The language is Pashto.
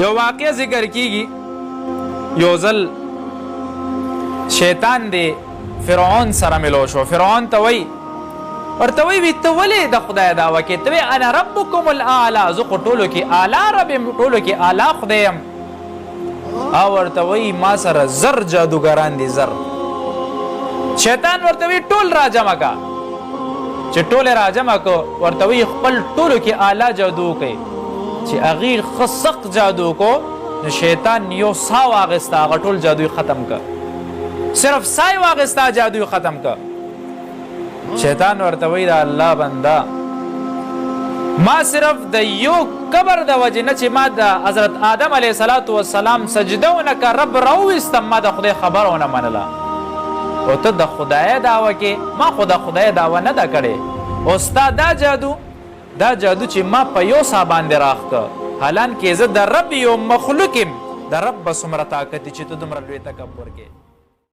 یو واقع ذکر کیږي یو ځل شیطان دی فرعون سره ملو شو. فرعون ته وی ورته وی ته ولې د خدای دعوه کې ته انا ربکم الاعلی زه خو ټولو کې اعلی رب یم ټولو کې اعلی خدای یم او ورته وی ما سره زر جادوګران دي زر. شیطان ورته وی ټول راجمع کا چې ټول راجمع کو ورته وی خپل ټولو کې اعلی جادو کوي چې هغې ښه سخت جادو کو نو شیطان یو سا واغسته هغه ټول جادوی ختم که صرف سای واغسته جادوی ختم که. شیطان ورته وی د الله بنده ما صرف د یو قبر د وجې نه چې ما د حضرت آدم علیه السلام سجده ونه که رب راوویستم ما د خدای خبر ونه منله او ته د خدای دعوه کې ما خو د خدای دعوه نه ده کړې او ستا دا جادو چې ما په یو سا باندې راښکه حالانکې زه د رب یو مخلوق یم د رب به څومره طاقت چې ته دومره لوی تکبر کې